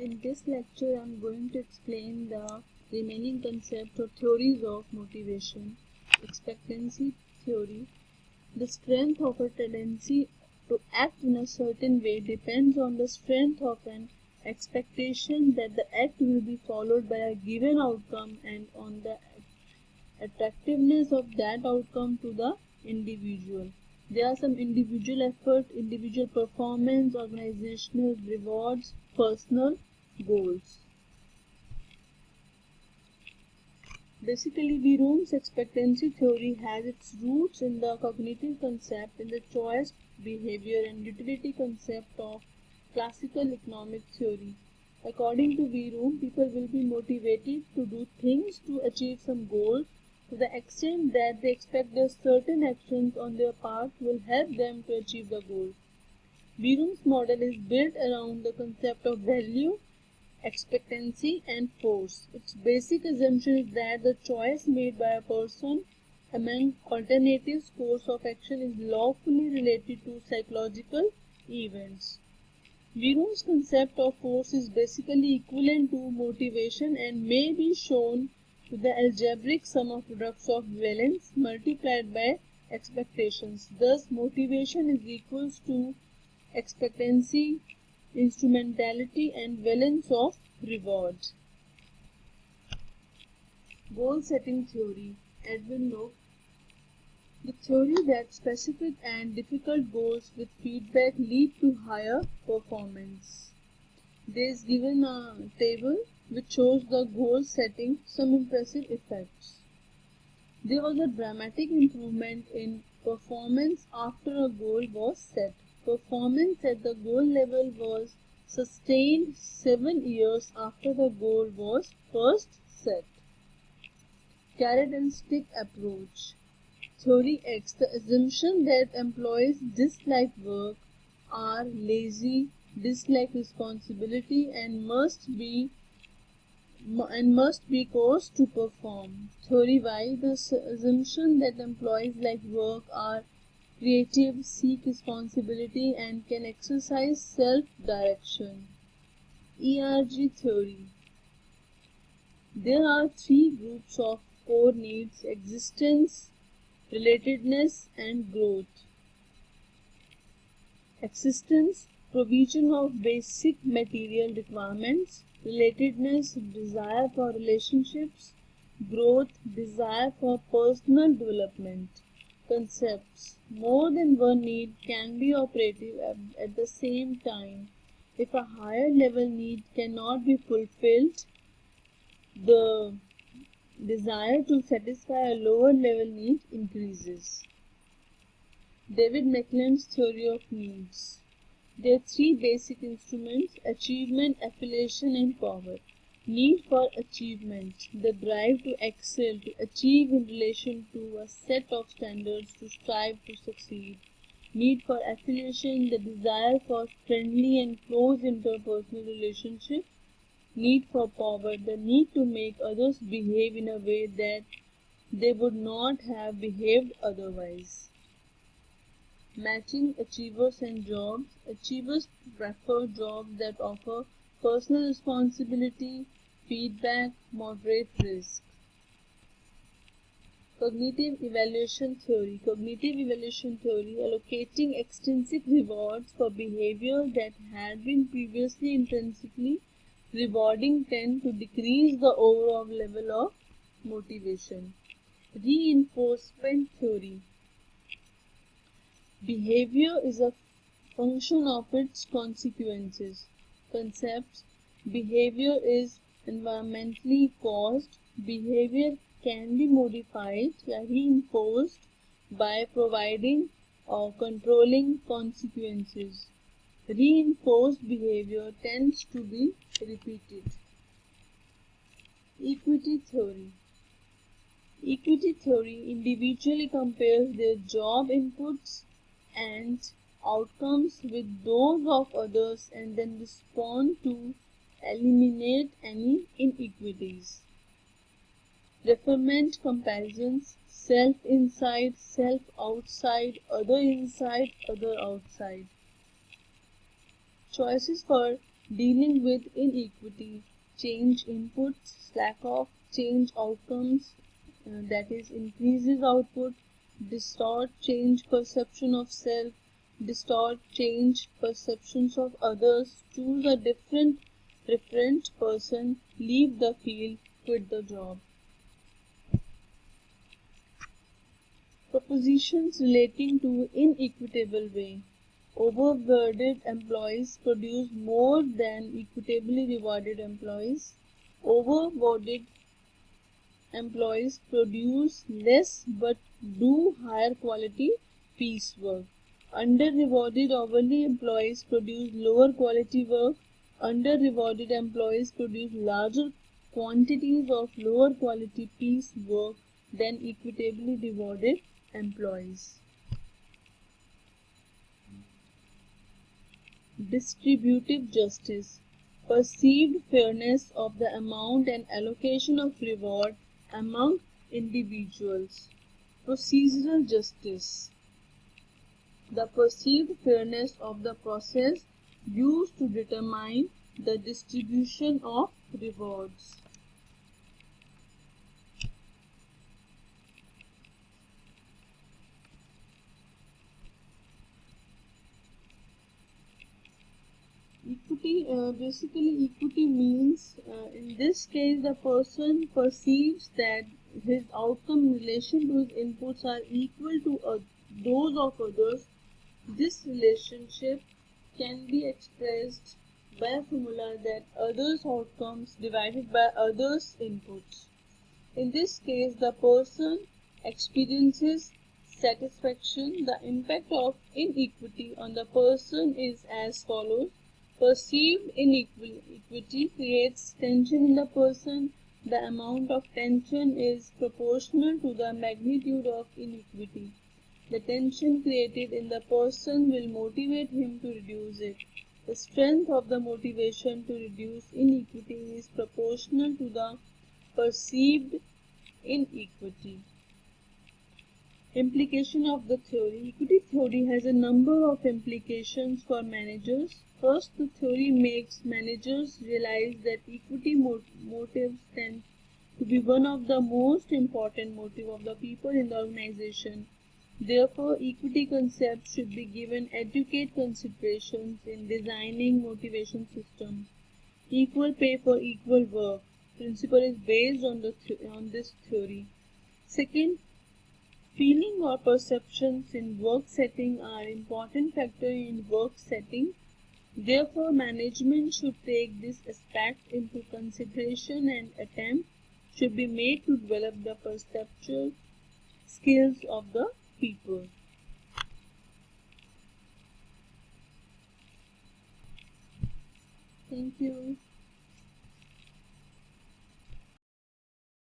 In this lecture, I am going to explain the remaining concepts or theories of motivation. Expectancy theory. The strength of a tendency to act in a certain way depends on the strength of an expectation that the act will be followed by a given outcome and on the attractiveness of that outcome to the individual. There are some individual effort, individual performance, organizational rewards, personal goals. Basically, Vyroom's expectancy theory has its roots in the cognitive concept, in the choice, behavior, and utility concept of classical economic theory. According to Vyroom, people will be motivated to do things to achieve some goals to the extent that they expect that certain actions on their part will help them to achieve the goal. Vyroom's model is built around the concept of value, expectancy, and force. Its basic assumption is that the choice made by a person among alternatives course of action is lawfully related to psychological events. Vyroom's concept of force is basically equivalent to motivation and may be shown to the algebraic sum of products of valence multiplied by expectations. Thus, motivation is equals to expectancy, instrumentality, and valence of reward. Goal setting theory. Edwin Locke. The theory that specific and difficult goals with feedback lead to higher performance. There is given a table which shows the goal setting some impressive effects. There was a dramatic improvement in performance after a goal was set. Performance at the goal level was sustained 7 years after the goal was first set. Carrot and stick approach. Theory X. The assumption that employees dislike work, are lazy, dislike responsibility, and must be caused to perform. Theory Y. The assumption that employees like work, are creative, seek responsibility, and can exercise self-direction. ERG theory. There are 3 groups of core needs: existence, relatedness, and growth. Existence, provision of basic material requirements; relatedness, desire for relationships; growth, desire for personal development. Concepts. More than one need can be operative at the same time. If a higher level need cannot be fulfilled, the desire to satisfy a lower level need increases. David McClelland's theory of needs. There are 3 basic instruments: achievement, affiliation, and power. Need for achievement, the drive to excel, to achieve in relation to a set of standards, to strive to succeed. Need for affiliation, the desire for friendly and close interpersonal relationships. Need for power, the need to make others behave in a way that they would not have behaved otherwise. Matching achievers and jobs. Achievers prefer jobs that offer personal responsibility, feedback, moderate risk. Cognitive evaluation theory. Cognitive evaluation theory, allocating extrinsic rewards for behavior that had been previously intrinsically rewarding tend to decrease the overall level of motivation. Reinforcement theory. Behavior is a function of its consequences. Concepts. Behavior is environmentally caused. Behavior can be modified or reinforced by providing or controlling consequences. Reinforced behavior tends to be repeated. Equity theory. Equity theory individually compares their job inputs and outcomes with those of others and then respond to eliminate any inequities. Referment comparisons, self inside, self outside, other inside, other outside. Choices for dealing with inequity. change inputs, lack of change outcomes, that is increases output, distort change perception of self, distort change perceptions of others, choose a different preference person, leave the field, quit the job. Propositions relating to inequitable way. Overrewarded employees produce more than equitably rewarded employees. Overrewarded employees produce less but do higher quality piecework. Under-rewarded hourly employees produce lower quality work. Under-rewarded employees produce larger quantities of lower quality piecework than equitably rewarded employees. Distributive justice. Perceived fairness of the amount and allocation of reward among individuals. Procedural justice. The perceived fairness of the process used to determine the distribution of rewards. Basically equity means, in this case, the person perceives that his outcome in relation to his inputs are equal to those of others. This relationship can be expressed by a formula that others' outcomes divided by others' inputs. In this case, the person experiences satisfaction. The impact of inequity on the person is as follows. Perceived inequity creates tension in the person. The amount of tension is proportional to the magnitude of inequity. The tension created in the person will motivate him to reduce it. The strength of the motivation to reduce inequity is proportional to the perceived inequity. Implication of the theory. Equity theory has a number of implications for managers. First, the theory makes managers realize that equity motives tend to be one of the most important motives of the people in the organization. Therefore, equity concepts should be given adequate considerations in designing motivation systems. Equal pay for equal work principle is based on this theory. Second, feeling or perceptions in work setting are important factor in work setting. Therefore, management should take this aspect into consideration and attempt should be made to develop the perceptual skills of the people. Thank you.